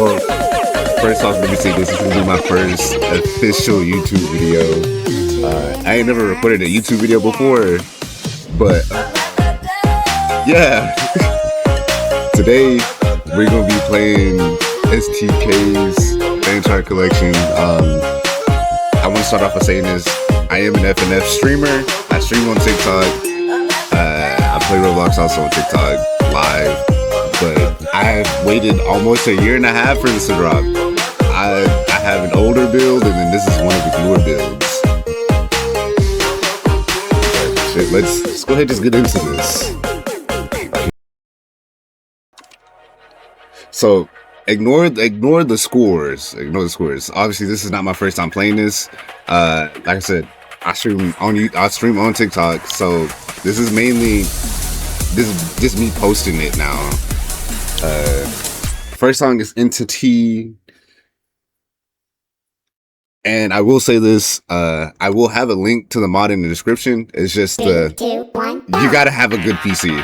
Well, first off, let me say this is gonna be my first official YouTube video. I ain't never recorded a YouTube video before, but yeah. Today we're gonna be playing STK's Fanchart collection. I want to start off by saying this: I am an FNF streamer. I stream on TikTok. I play Roblox also on TikTok live. But I have waited almost a year and a half for this to drop. I have an older build, and then this is one of the newer builds. Shit, let's go ahead and just get into this. So ignore the scores. Ignore the scores. Obviously, this is not my first time playing this. Like I said, I stream on TikTok, so this is just me posting it now. First song is Entity, and I will say this, I will have a link to the mod in the description. It's just you gotta have a good PC.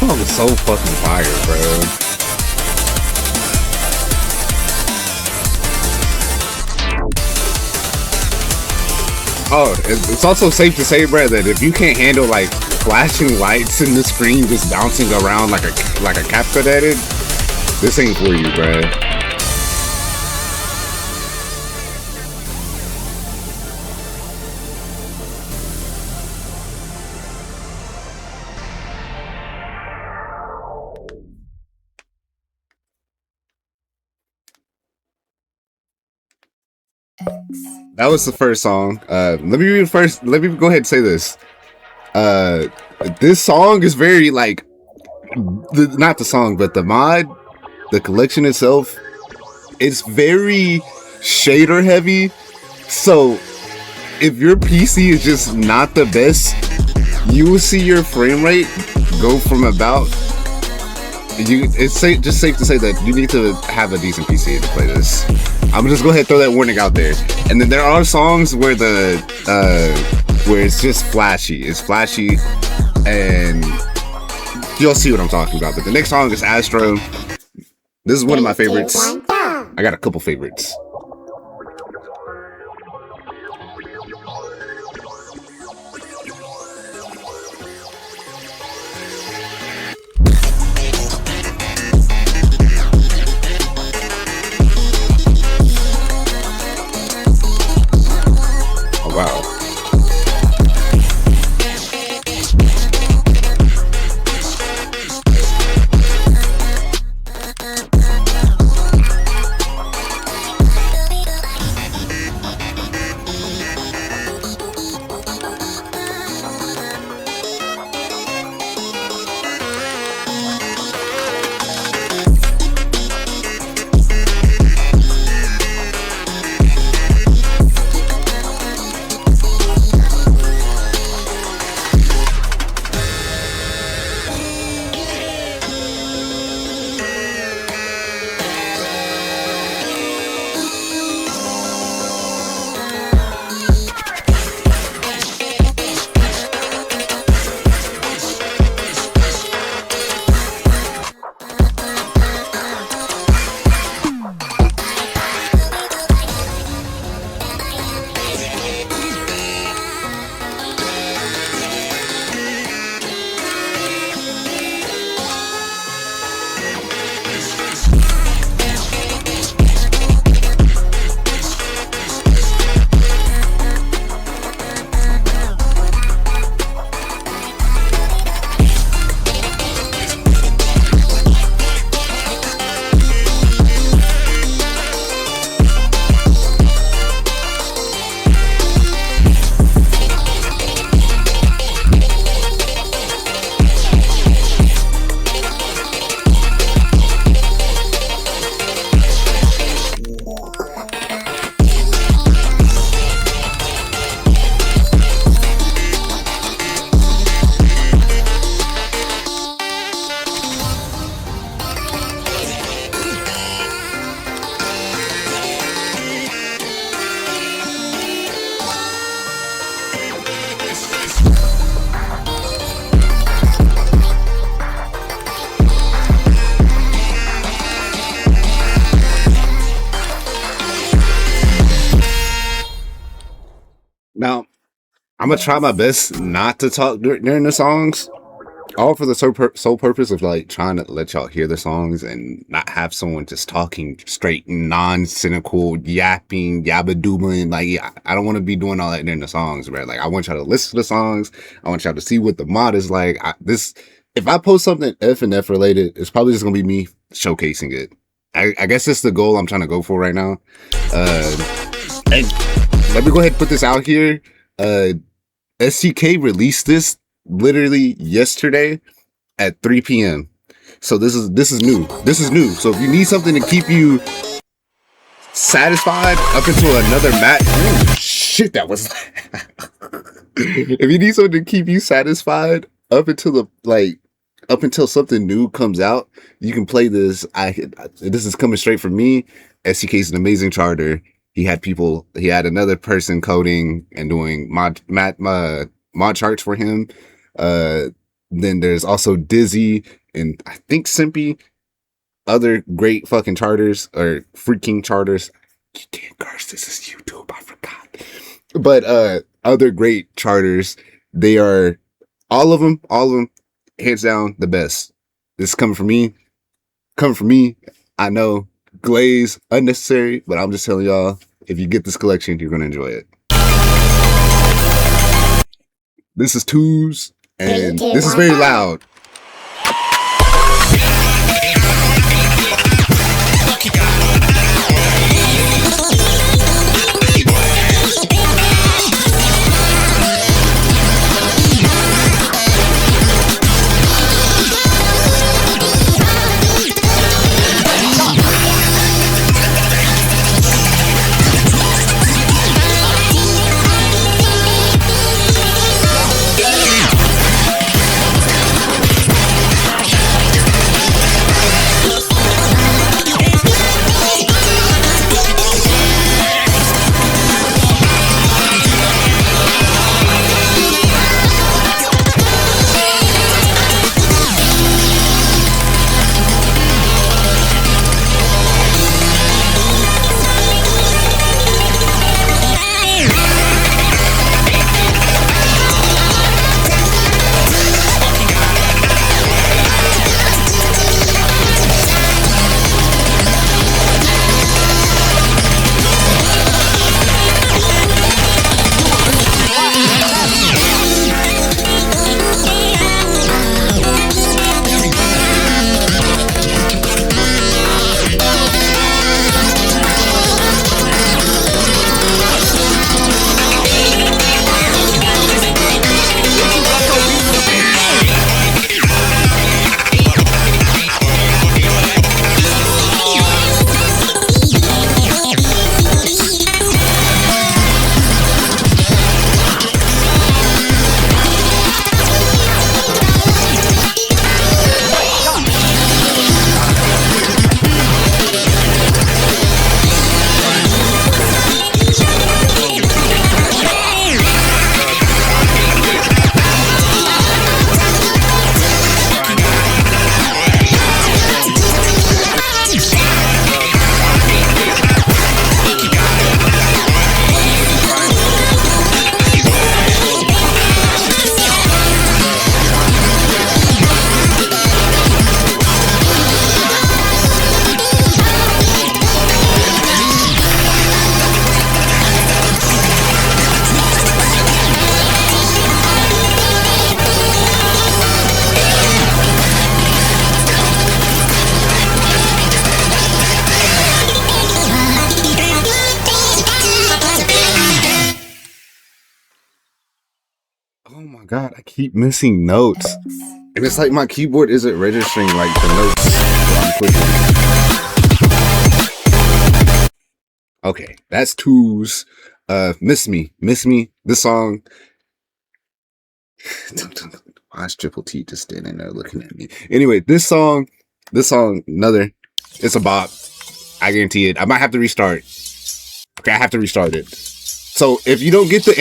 Oh, it's so fucking fire, bro. Oh, it's also safe to say, bro, that if you can't handle like flashing lights in the screen just bouncing around like a CapCut edit, this ain't for you, bro. That was the first song. Let me go ahead and say this. This song is very like, not the song, but the mod, the collection itself, it's very shader heavy. So if your PC is just not the best, you will see your frame rate go from about. It's just safe to say that you need to have a decent PC to play this. I'm gonna just go ahead and throw that warning out there. And then there are songs where where it's just flashy. It's flashy, and you'll see what I'm talking about. But the next song is Astro. This is one of my favorites. I got a couple favorites. Now, I'm gonna try my best not to talk during the songs, all for the sole purpose of like trying to let y'all hear the songs and not have someone just talking straight non-cynical yapping yabba like I don't want to be doing all that during the songs, bro. Like I want y'all to listen to the songs. I want y'all to see what the mod is like. If I post something F and F related, it's probably just gonna be me showcasing it. I guess that's the goal I'm trying to go for right now. And let me go ahead and put this out here. STK released this literally yesterday at 3 p.m. So this is new. This is new. So if you need something to keep you satisfied up until another match, oh shit, that was. If you need something to keep you satisfied up until up until something new comes out, you can play this. This is coming straight from me. STK is an amazing charter. He had another person coding and doing mod charts for him. Then there's also Dizzy and I think Simpy, other great fucking charters or freaking charters. You can't curse, this is YouTube, I forgot. But other great charters, they are all of them, hands down the best. This is coming from me. I know glaze unnecessary, but I'm just telling y'all, if you get this collection, you're gonna enjoy it. This is Twos, and this is very loud. Oh my god, I keep missing notes. And it's like my keyboard isn't registering like the notes that I'm clicking. Okay, that's Twos. Miss Me. This song. Why is Triple T just standing there looking at me? Anyway, this song, another. It's a bop. I guarantee it. I might have to restart. Okay, I have to restart it. So if you don't get this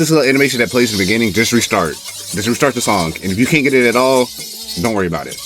little animation that plays in the beginning, just restart. Just restart the song. And if you can't get it at all, don't worry about it.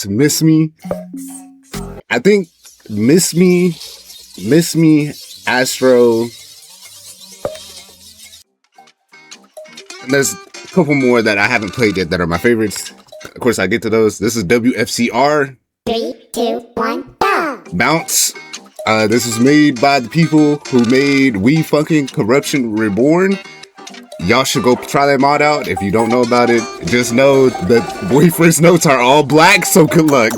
is Miss Me. I think Miss Me, Astro, and there's a couple more that I haven't played yet that are my favorites. Of course, I get to those. This is WFCR. 3, 2, 1, go! Bounce. This was made by the people who made We Fucking Corruption Reborn. Y'all should go try that mod out. If you don't know about it, just know that Boyfriend's notes are all black, so good luck.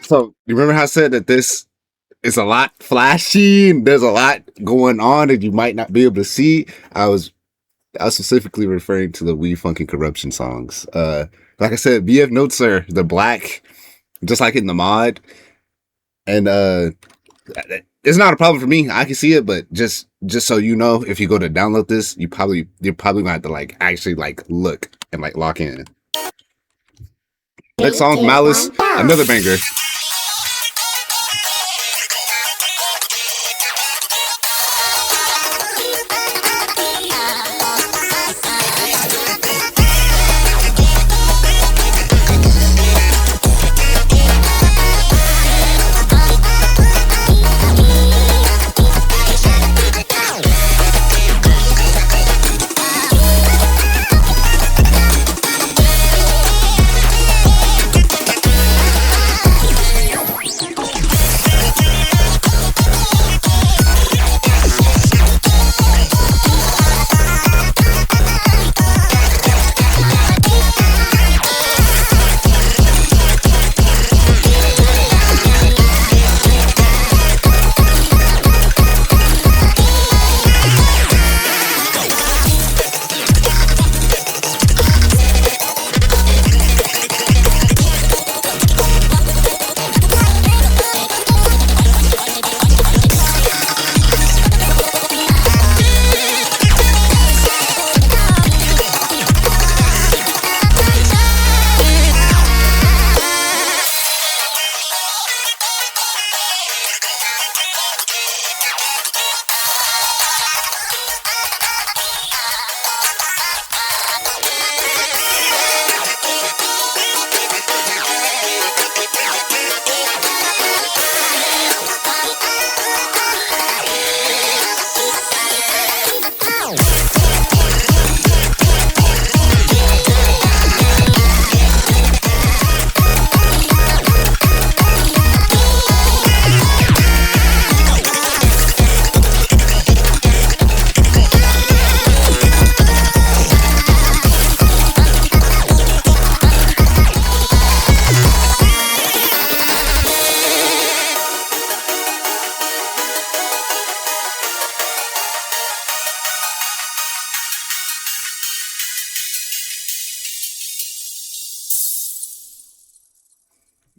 So, you remember how I said that this is a lot flashy and there's a lot going on that you might not be able to see? I was specifically referring to the We Funkin' Corruption songs. Like I said, BF notes are the black, just like in the mod. And it's not a problem for me. I can see it, but just so you know, if you go to download this, you're probably gonna have to like actually like look and like lock in. Next song, Malice, another banger.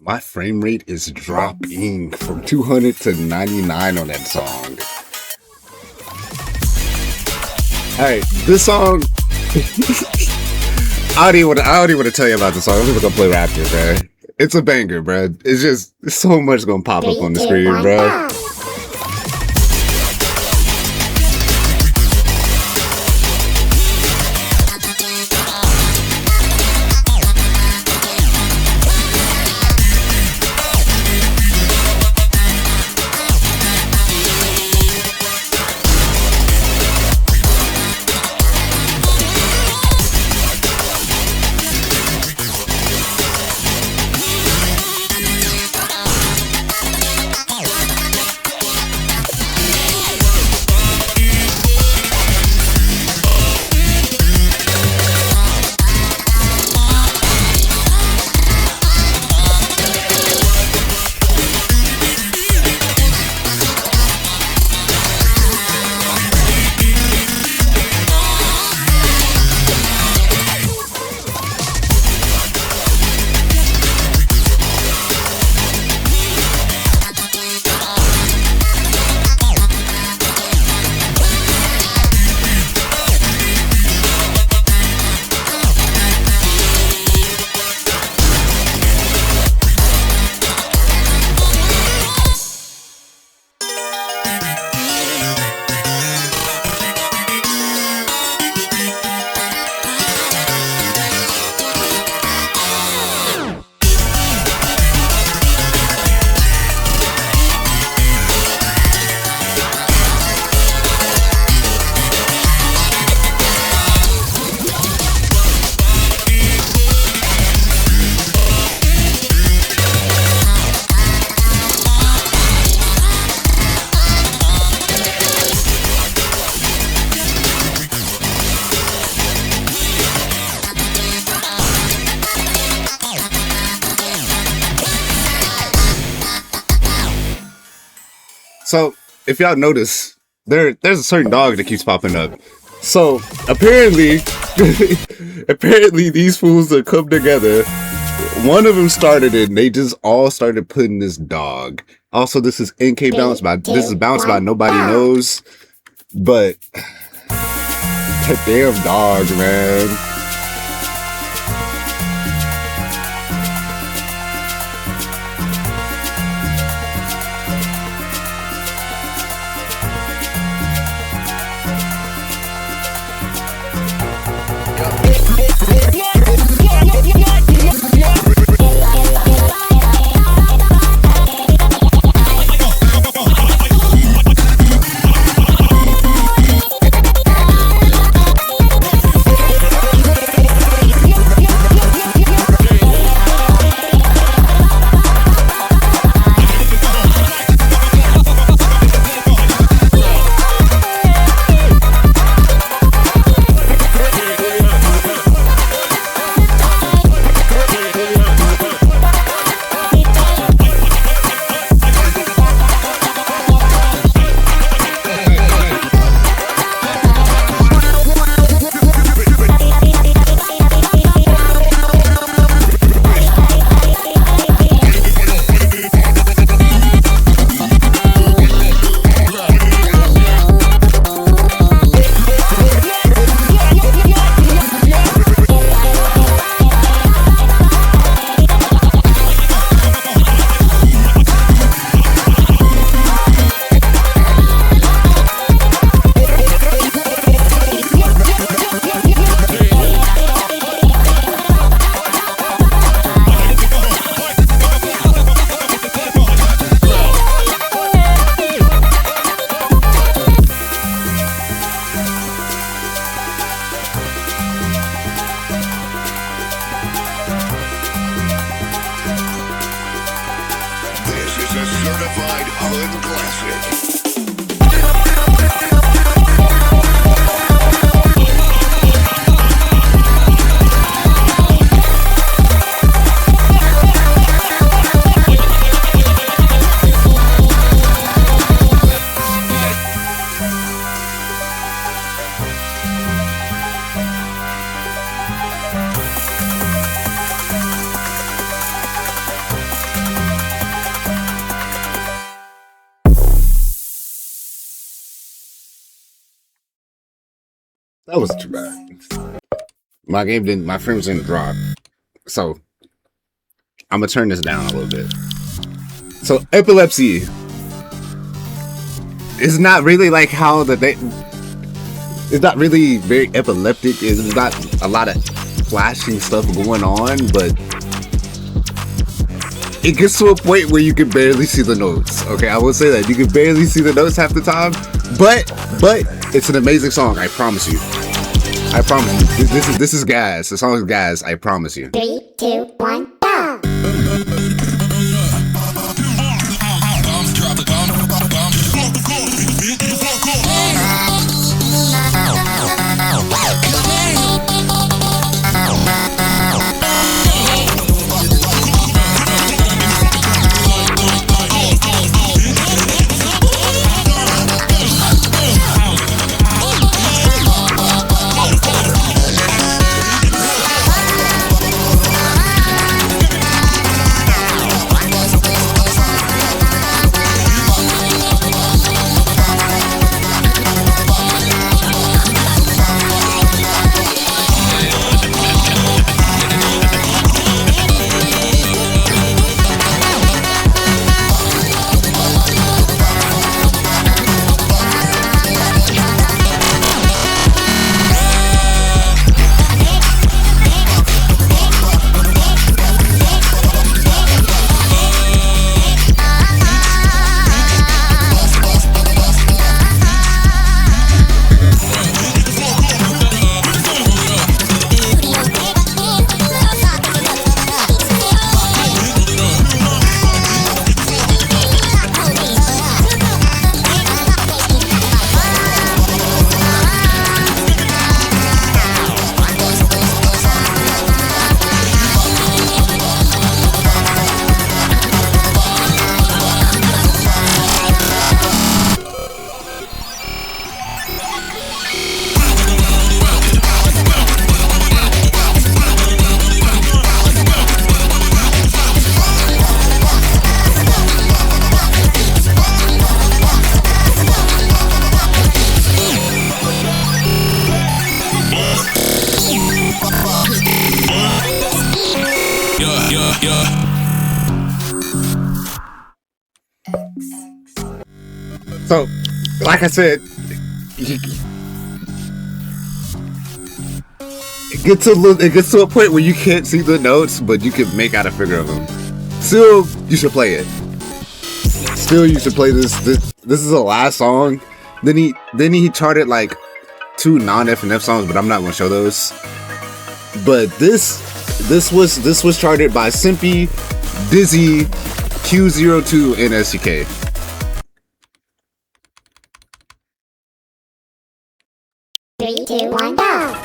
My frame rate is dropping from 200 to 99 on that song. Alright, this song. I don't even want to tell you about the song. I'm just gonna play Raptor, bro. It's a banger, bro. It's just so much gonna pop up on the screen, bro. So, if y'all notice, there's a certain dog that keeps popping up. So, apparently, apparently these fools that come together, one of them started it, and they just all started putting this dog. Also, this is NK bounced by, this is bounced by Nobody Knows, but that damn dog, man. Certified Hood Classic. That was too bad. My frames didn't drop. So I'm gonna turn this down a little bit. So epilepsy is not really like how it's not really very epileptic. It's not a lot of flashing stuff going on, but it gets to a point where you can barely see the notes. Okay, I will say that you can barely see the notes half the time, but it's an amazing song. I promise you. I promise you. This is gas. The song is gas. I promise you. 3, 2, 1, go! So, like I said, it gets to a point where you can't see the notes, but you can make out a figure of them. Still, you should play it. Still, you should play this. This is the last song. Then he charted like 2 non-FNF songs, but I'm not gonna show those. But this was charted by Simpy, Dizzy, Q02, and SCK. Three, two, one, go!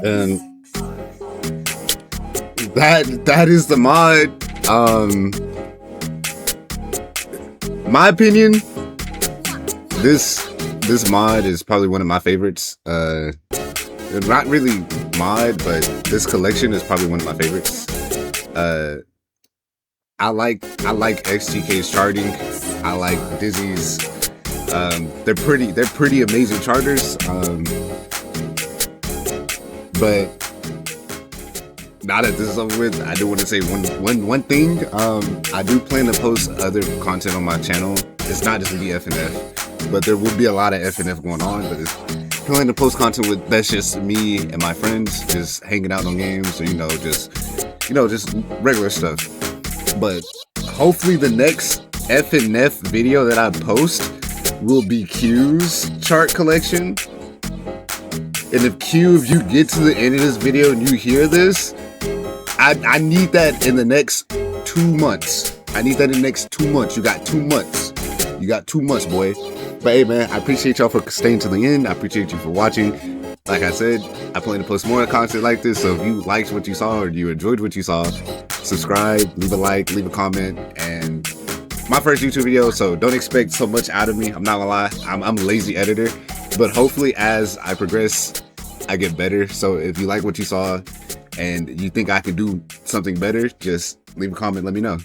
And that is the mod. My opinion, this mod is probably one of my favorites. Not really mod, but this collection is probably one of my favorites. I like XGK's charting. I like Dizzy's. They're pretty amazing charters. But now that this is over with, I do want to say one thing. I do plan to post other content on my channel. It's not just gonna be FNF, but there will be a lot of FNF going on. But it's plan to post content that's just me and my friends, just hanging out on games, or just regular stuff. But hopefully the next FNF video that I post will be Q's chart collection. And if you get to the end of this video and you hear this, I need that in the next 2 months. I need that in the next 2 months. You got 2 months. You got 2 months, boy. But hey, man, I appreciate y'all for staying to the end. I appreciate you for watching. Like I said, I plan to post more content like this. So if you liked what you saw or you enjoyed what you saw, subscribe, leave a like, leave a comment. And my first YouTube video, so don't expect so much out of me. I'm not gonna lie. I'm a lazy editor. But hopefully as I progress, I get better. So if you like what you saw and you think I could do something better, just leave a comment, let me know.